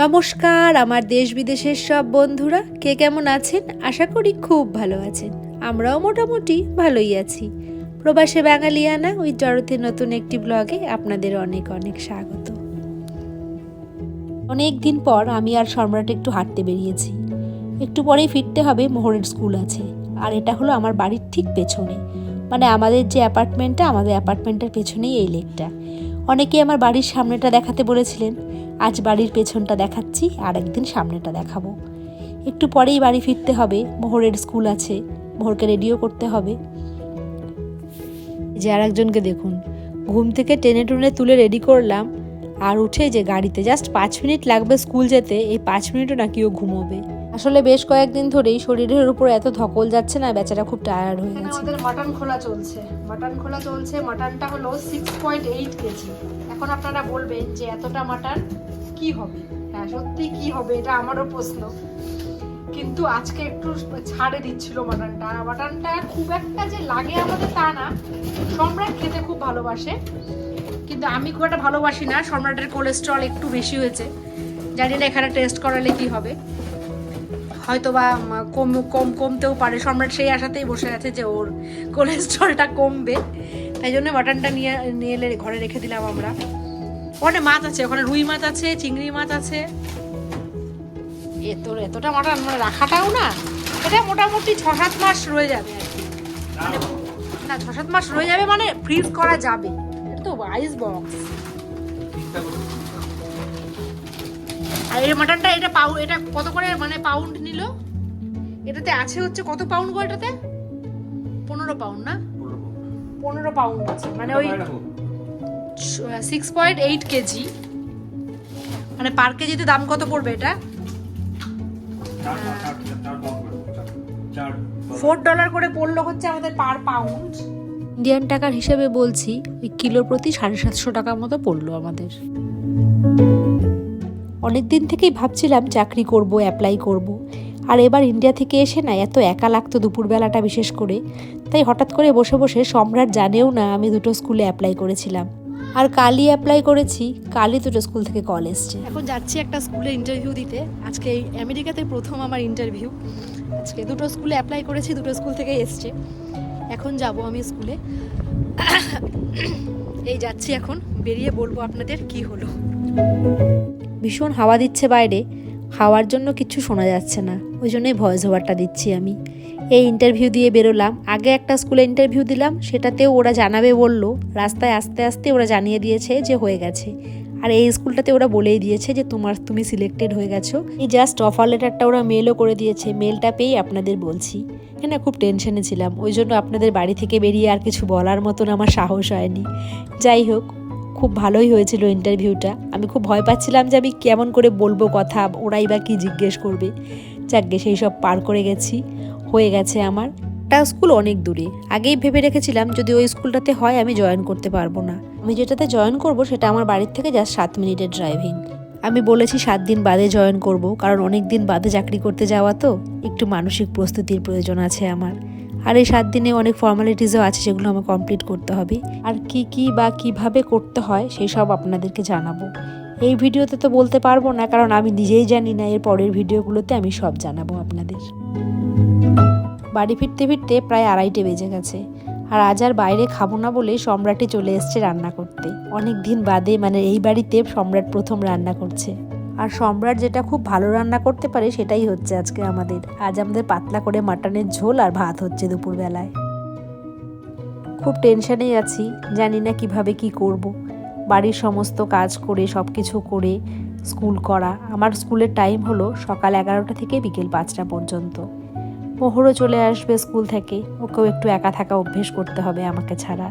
নমস্কার আমার দেশ বিদেশের সব বন্ধুরা, কে কেমন আছেন? আশা করি খুব ভালো আছেন। আমরাও মোটামুটি ভালোই আছি। প্রবাসে বাঙালিয়ানা ওই জড়তের নতুন একটি ব্লগে আপনাদের অনেক অনেক স্বাগত। অনেক দিন পর আমি আর সম্রাট একটু হাঁটতে বেরিয়েছি। একটু পরেই ফিরতে হবে, মোহরের স্কুল আছে। আর এটা হলো আমার বাড়ির ঠিক পেছনে, মানে আমাদের যে অ্যাপার্টমেন্টটা, আমাদের অ্যাপার্টমেন্টের পেছনেই এই লেকটা। অনেকেই আমার বাড়ির সামনেটা দেখাতে বলেছিলেন, আজ বাড়ির পেছনটা দেখাচ্ছি, আর একদিন সামনেটা দেখাবো। একটু পরেই বাড়ি ফিরতে হবে, মোহরের স্কুল আছে, মোহরকে রেডিও করতে হবে। যে আর একজনকে দেখুন, ঘুম থেকে টেনে টুনে তুলে রেডি করলাম, আর উঠে যে গাড়িতে জাস্ট 5 মিনিট লাগবে স্কুল যেতে, এই 5 মিনিটও নাকি ও ঘুমোবে। আসলে বেশ কয়েকদিন ধরেই শরীরের উপর এত ধকল যাচ্ছে না, বেচারা খুব টায়ার্ড হয়ে গেছে। আমাদের মাটন খোলা চলছে, মাটনটা হলো 6.8 কেজি। এখন আপনারা বলবেন যে এতটা মাটন কি হবে? হ্যাঁ, সত্যি কি হবে, এটা আমারও প্রশ্ন। কিন্তু আজকে একটু ছাড়ে দিচ্ছিল মাটনটা খুব একটা যে লাগে আমাদের তা না। সম্রাট খেতে খুব ভালোবাসে, কিন্তু আমি খুব একটা ভালোবাসি না। সম্রাটের কোলেস্ট্রল একটু বেশি হয়েছে, জানি না এখানে টেস্ট করালে কি হবে, হয়তো বা কমতেও পারে। সম্রাট সেই আশাতেই বসে আছে যে ওর কোলেস্ট্রলটা কমবে, তাই জন্য মাটনটা নিয়ে এলে ঘরে রেখে দিলাম আমরা। ওখানে মাছ আছে, ওখানে রুই মাছ আছে, চিংড়ি মাছ আছে। এতটা মাটন মানে রাখাটাও না, এটা মোটামুটি 6-7 মাস রয়ে যাবে আর কি। মানে না, 6-7 মাস রয়ে যাবে, মানে ফ্রিজ করা যাবে। এটা তো আইস বক্স। আর এই মাটনটা এটা কত করে মানে পাউন্ড নিল? এটাতে আছে হচ্ছে কত পাউন্ড গো? এটাতে 15 পাউন্ড না? 15 পাউন্ড আছে, মানে ওই 6.8 কেজি। মানে পার কেজিতে দাম কত পড়বে এটা? $4 করে পড়লো হচ্ছে আমাদের পার পাউন্ড। ইন্ডিয়ান টাকার হিসেবে বলছি, ওই কিলো প্রতি 750 টাকার মতো পড়লো আমাদের। অনেক দিন থেকেই ভাবছিলাম চাকরি করব, অ্যাপ্লাই করব। আর এবার ইন্ডিয়া থেকে এসে না এত একা লাগতো দুপুরবেলাটা বিশেষ করে, তাই হঠাৎ করে বসে বসে, সম্রাট জানেও না আমি দুটো স্কুলে অ্যাপ্লাই করেছিলাম। আর কালই অ্যাপ্লাই করেছি, কালই দুটো স্কুল থেকে কল এসছে। এখন যাচ্ছি একটা স্কুলে ইন্টারভিউ দিতে। আজকে আমেরিকাতে প্রথম আমার ইন্টারভিউ। আজকে দুটো স্কুলে অ্যাপ্লাই করেছি, দুটো স্কুল থেকে এসছে। এখন যাব আমি স্কুলে। এই যাচ্ছি, এখন বেরিয়ে বলবো আপনাদের কি হলো। ভীষণ হাওয়া দিচ্ছে বাইরে, হাওয়ার জন্য কিছু শোনা যাচ্ছে না, ওই জন্যই ভয়েস ওভারটা দিচ্ছি আমি। এই ইন্টারভিউ দিয়ে বেরোলাম, আগে একটা স্কুলে ইন্টারভিউ দিলাম, সেটাতেও ওরা জানাবে বললো। রাস্তায় আস্তে আস্তে ওরা জানিয়ে দিয়েছে যে হয়ে গেছে। আর এই স্কুলটাতে ওরা বলেই দিয়েছে যে তুমি সিলেক্টেড হয়ে গেছো। এই জাস্ট অফার লেটারটা ওরা মেলও করে দিয়েছে, মেলটা পেয়েই আপনাদের বলছি। হ্যাঁ, খুব টেনশনে ছিলাম, ওই জন্য আপনাদের বাড়ি থেকে বেরিয়ে আর কিছু বলার মতন আমার সাহস হয়নি। যাই হোক, খুব ভালোই হয়েছিল ইন্টারভিউটা। আমি খুব ভয় পাচ্ছিলাম যে আমি কেমন করে বলবো কথা, ওরাই বা কী জিজ্ঞেস করবে। যাকগে, সেই সব পার করে গেছি, হয়ে গেছে আমার। একটা স্কুল অনেক দূরে, আগেই ভেবে রেখেছিলাম যদি ওই স্কুলটাতে হয় আমি জয়েন করতে পারবো না। আমি যেটাতে জয়েন করব সেটা আমার বাড়ির থেকে জাস্ট 7 মিনিটের ড্রাইভিং। আমি বলেছি 7 দিন বাদে জয়েন করব, কারণ অনেক দিন বাদে চাকরি করতে যাওয়া তো, একটু মানসিক প্রস্তুতির প্রয়োজন আছে আমার। আর এই 7 দিনে অনেক ফর্মালিটিসও আছে, সেগুলো আমার কমপ্লিট করতে হবে। আর কি বা কিভাবে করতে হয় সেই সব আপনাদেরকে জানাবো। এই ভিডিওতে তো বলতে পারবো না, কারণ আমি নিজেই জানি না। এর পরের ভিডিওগুলোতে আমি সব জানাবো আপনাদের। বাড়ি ফিরতে ফিরতে প্রায় 2:30 বেজে গেছে। আর আজ আর বাইরে খাবো না বলে সম্রাটই চলে এসছে রান্না করতে। অনেক দিন বাদে, মানে এই বাড়িতে সম্রাট প্রথম রান্না করছে। আর সম্রাট যেটা খুব ভালো রান্না করতে পারে সেটাই হচ্ছে আজকে আমাদের। আজ আমাদের পাতলা করে মাটনের ঝোল আর ভাত হচ্ছে দুপুরবেলায়। খুব টেনশনেই আছি, জানি না কিভাবে কি করব। বাড়ির সমস্ত কাজ করে, সব কিছু করে স্কুল করা। আমার স্কুলের টাইম হলো সকাল 11টা থেকে বিকেল 5টা পর্যন্ত। মোহরও চলে আসবে স্কুল থেকে, ওকেও একটু একা থাকা অভ্যেস করতে হবে আমাকে ছাড়া।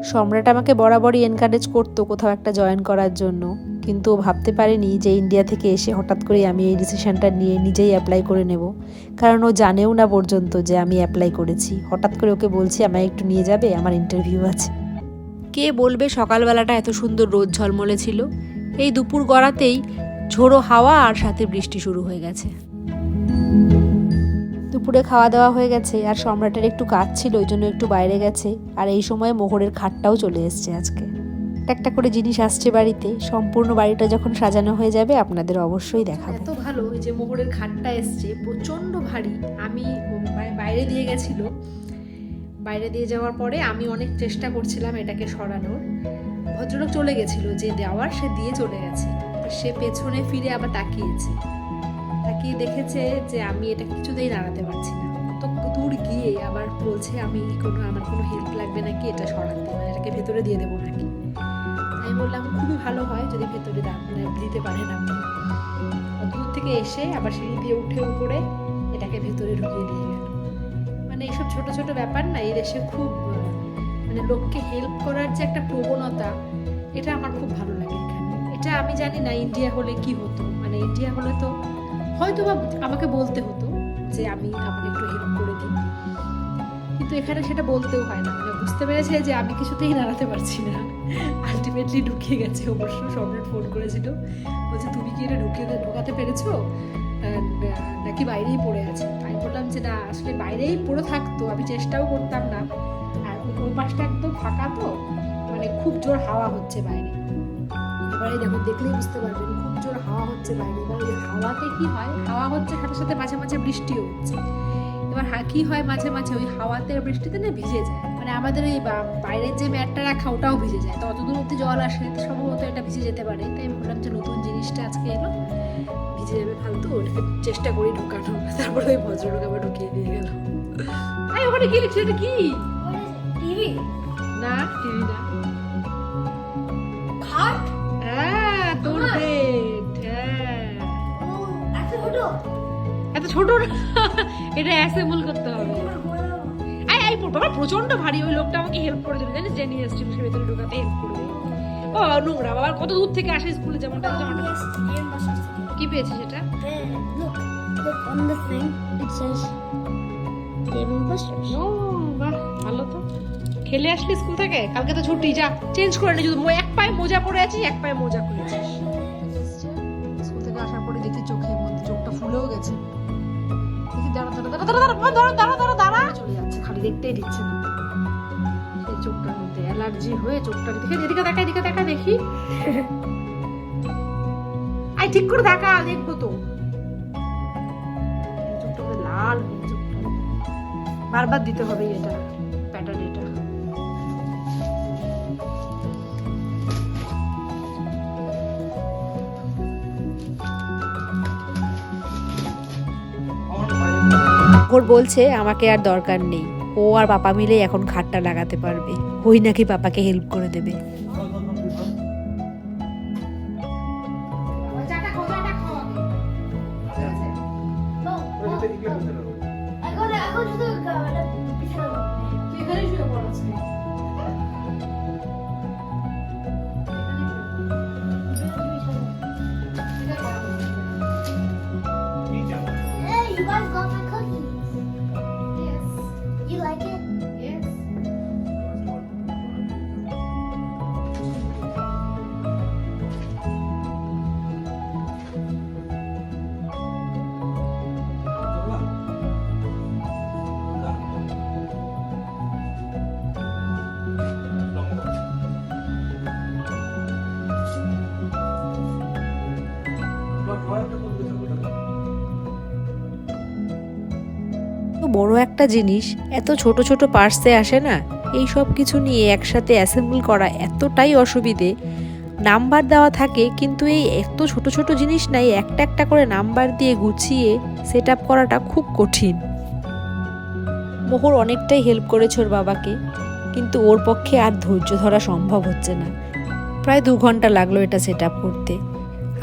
সম্রাট আমাকে বরাবরই এনকারেজ করতো কোথাও একটা জয়েন করার জন্য, কিন্তু ও ভাবতে পারেনি যে ইন্ডিয়া থেকে এসে হঠাৎ করে আমি এই ডিসিশনটা নিয়ে নিজেই অ্যাপ্লাই করে নেব। কারণ ও জানেও না পর্যন্ত যে আমি অ্যাপ্লাই করেছি। হঠাৎ করে ওকে বলছি আমায় একটু নিয়ে যাবে, আমার ইন্টারভিউ আছে। কে বলবে সকালবেলাটা এত সুন্দর রোদ ঝলমলে ছিল, এই দুপুর গড়াতেই ঝোড়ো হাওয়া আর সাথে বৃষ্টি শুরু হয়ে গেছে। দুপুরে খাওয়া দাওয়া হয়ে গেছে, আর সম্রাটের একটু কাজ ছিল, ওই জন্য একটু বাইরে গেছে। আর এই সময় মোহরের খাটটাও চলে এসছে আজকে। একটা একটা করে জিনিস আসছে বাড়িতে। সম্পূর্ণ বাড়িটা যখন সাজানো হয়ে যাবে আপনাদের অবশ্যই দেখাবো। এত ভালো ওই যে মোহরের খাটটা এসছে, প্রচণ্ড ভারী। আমি বাইরে দিয়ে গেছিলো, বাইরে দিয়ে যাওয়ার পরে আমি অনেক চেষ্টা করছিলাম এটাকে সরানোর। ভদ্রলোক চলে গেছিল, যে দেওয়ার সে দিয়ে চলে গেছে। সে পেছনে ফিরে আবার তাকিয়েছে, তাকিয়ে দেখেছে যে আমি এটা কিছুতেই নাড়াতে পারছি না। কত দূর গিয়ে আবার বলছে আমার কোনো হেল্প লাগবে নাকি এটা সরাতে, মানে এটাকে ভেতরে দিয়ে দেবো নাকি। আমি বললাম খুবই ভালো হয় যদি ভেতরে দিতে পারেন আপনি। দূর থেকে এসে আবার সিঁড়ি দিয়ে উঠে উপরে এটাকে ভেতরে ঢুকিয়ে দিয়ে গেল। মানে এইসব ছোট ছোট ব্যাপার না এই দেশে খুব, মানে লোককে হেল্প করার যে একটা প্রবণতা, এটা আমার খুব ভালো লাগে এখানে। এটা আমি জানি না ইন্ডিয়া হলে কি হতো, মানে ইন্ডিয়া হলে তো হয়তো বা আমাকে বলতে হতো যে আমাকে একটু হেল্প করে দিই, কিন্তু এখানে সেটা বলতেও হয় না। মানে বুঝতে পেরেছে যে আমি কিছুতেই নাড়াতে পারছি না, আলটিমেটলি ঢুকিয়ে গেছে। অবশ্য সম্রাট ফোন করেছিল, বলছে তুমি কি এটা ঢোকাতে পেরেছো নাকি বাইরেই পড়ে আছে। আমি বললাম যে না, আসলে বাইরেই পড়ে থাকতো, আমি চেষ্টাও করতাম না। আর ওই পাশটা একদম ফাঁকা, তো মানে খুব জোর হাওয়া হচ্ছে বাইরে। এবারে দেখো, দেখলেই বুঝতে পারবেন খুব জোর হাওয়া হচ্ছে বাইরে। এবার ওই হাওয়াতে কি হয়, হাওয়া হচ্ছে সাথে সাথে মাঝে মাঝে বৃষ্টিও হচ্ছে। এবার কি হয়, মাঝে মাঝে ওই হাওয়াতে বৃষ্টিতে না ভিজে যায়, মানে আমাদের ওই বাইরের যে ম্যাটটা রাখা ওটাও ভিজে যায়। তো অত দূর অব্দি জল আসে, সম্ভবত এটা ভিজে যেতে পারে। তাই আমি বললাম যে নতুন জিনিসটা আজকে এলো, ভিজে যাবে ফালতু, ওটাকে চেষ্টা করি ঢোকানো। তারপরে ওই ভদ্রলোক আবার ঢুকিয়ে দিয়ে গেল। ওখানে কি লিখছে, এটা কি? টিভি না, টিভি না, খাট। হ্যাঁ, তোর বেড। হ্যাঁ, এত ছোট না, এটা অ্যাসেম্বল করতে হবে। বাবা প্রচন্ড ভারী। ওই লোকটা আমাকে হেল্প করে দিল, জানিস, জেনি এসেছিল, সে ভেতরে ঢোকাতে হেল্প করে দিল। ও নোংরা বাবা, কত দূর থেকে আসে স্কুলে, যেমনটা কি পেয়েছে সেটা। বাহ, ভালো তো। খেলে আসলি স্কুল থেকে? কালকে তো ছুটি, যা চেঞ্জ করে নি। শুধু এক পায়ে মোজা পরে আছিস, এক পায়ে মোজা খুলেছিস। স্কুল থেকে আসার পরে দেখি চোখের মধ্যে, চোখটা ফুলেও গেছে। দেখি দাঁড়া চলে যাচ্ছে, খালি দেখতেই দিচ্ছে না। সেই চোখটার মধ্যে অ্যালার্জি হয়ে চোখটা দেখে, এদিকে দেখা দেখি। আই ঠিক করে দেখা, দেখবো তো। চোখটা লাল হয়ে, চোখটা বারবার দিতে হবে এটা প্যাটার্ন। এটা ওর বলছে আমাকে আর দরকার নেই, ও আর পাপা মিলে এখন খাটটা লাগাতে পারবে। ওই নাকি পাপাকে হেল্প করে দেবে। বড় একটা জিনিস এত ছোট ছোট পার্টসে আসে না, এই সব কিছু নিয়ে একসাথে অ্যাসেম্বল করা এতটাই অসুবিধে। নাম্বার দেওয়া থাকে, কিন্তু এই এত ছোট ছোট জিনিস নাই, একটা একটা করে নাম্বার দিয়ে গুছিয়ে সেট আপ করাটা খুব কঠিন। মোহর অনেকটাই হেল্প করেছে ওর বাবাকে, কিন্তু ওর পক্ষে আর ধৈর্য ধরা সম্ভব হচ্ছে না। প্রায় 2 ঘন্টা লাগলো এটা সেট আপ করতে।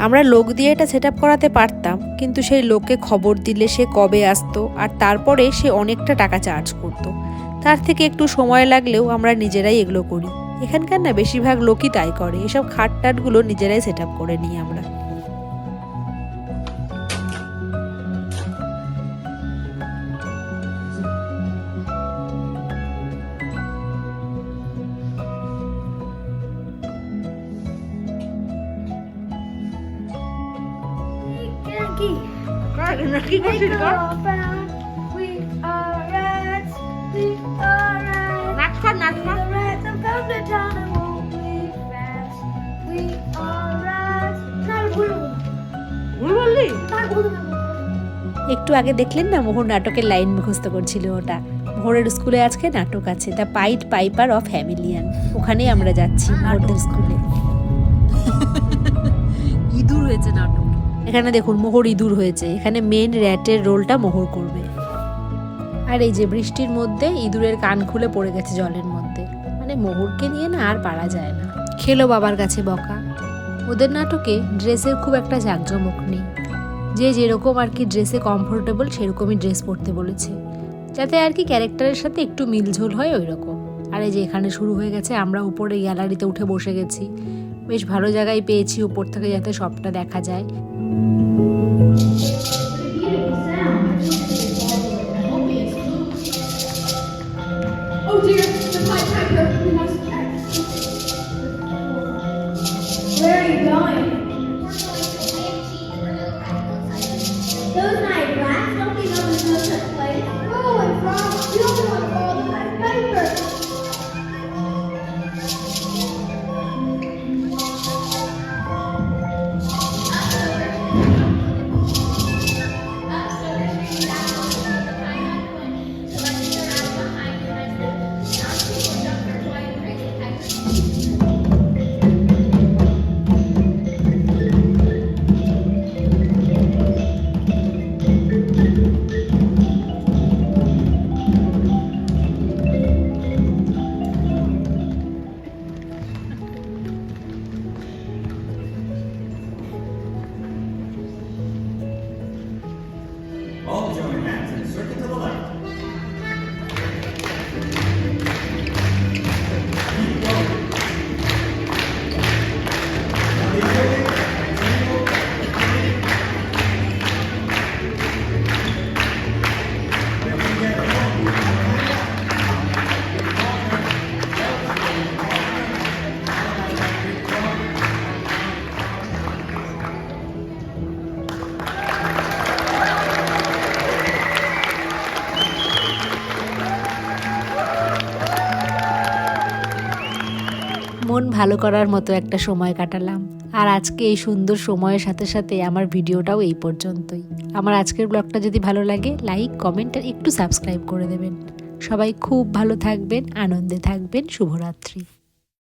আমরা লোক দিয়ে এটা সেট আপ করাতে পারতাম, কিন্তু সেই লোককে খবর দিলে সে কবে আসতো, আর তারপরে সে অনেকটা টাকা চার্জ করতো। তার থেকে একটু সময় লাগলেও আমরা নিজেরাই এগুলো করি। এখানকার না বেশিরভাগ লোকই তাই করে, এসব খাট টাটগুলো নিজেরাই সেট আপ করে নিই আমরা। কি করছিস? নাচ কর। একটু আগে দেখলেন না মোহর নাটকের লাইন মুখস্থ করছিল ওটা। মোহরের স্কুলে আজকে নাটক আছে, দ্য পাইড পাইপার অফ হ্যামিলিয়ান। ওখানেই আমরা যাচ্ছি মোহরদের স্কুলে। ইঁদুর হয়েছে নাটক। এখানে দেখুন মোহর ইঁদুর হয়েছে, এখানে মেন র্যাটের রোলটা মোহর করবে। আর এই যে বৃষ্টির মধ্যে ইঁদুরের কান খুলে পড়ে গেছে জলের মধ্যে, মানে মোহরকে নিয়ে না আর পারা যায় না। খেলো বাবার কাছে বকা। ওদের নাটকে ড্রেসের খুব একটা জাঁকজমক নেই, যে যেরকম আর কি ড্রেসে কমফোর্টেবল সেরকমই ড্রেস পরতে বলেছে, যাতে আর কি ক্যারেক্টারের সাথে একটু মিলঝোল হয় ওই রকম। আর এই যে এখানে শুরু হয়ে গেছে, আমরা উপরে গ্যালারিতে উঠে বসে গেছি, বেশ ভালো জায়গায় পেয়েছি উপর থেকে যাতে সবটা দেখা যায়। Oh dear, the Pied Piper, we must act. Where are you going? Those night rats, don't you know there's no such place? Where are we from? You don't want to follow the Pied Piper. All join hands and circle to the left. মন ভালো করার মতো একটা সময় কাটালাম। আর আজকে এই সুন্দর সময়ের সাথে সাথে আমার ভিডিওটাও এই পর্যন্তই। আমার আজকের ব্লগটা যদি ভালো লাগে লাইক, কমেন্ট আর একটু সাবস্ক্রাইব করে দেবেন। সবাই খুব ভালো থাকবেন, আনন্দে থাকবেন। শুভরাত্রি।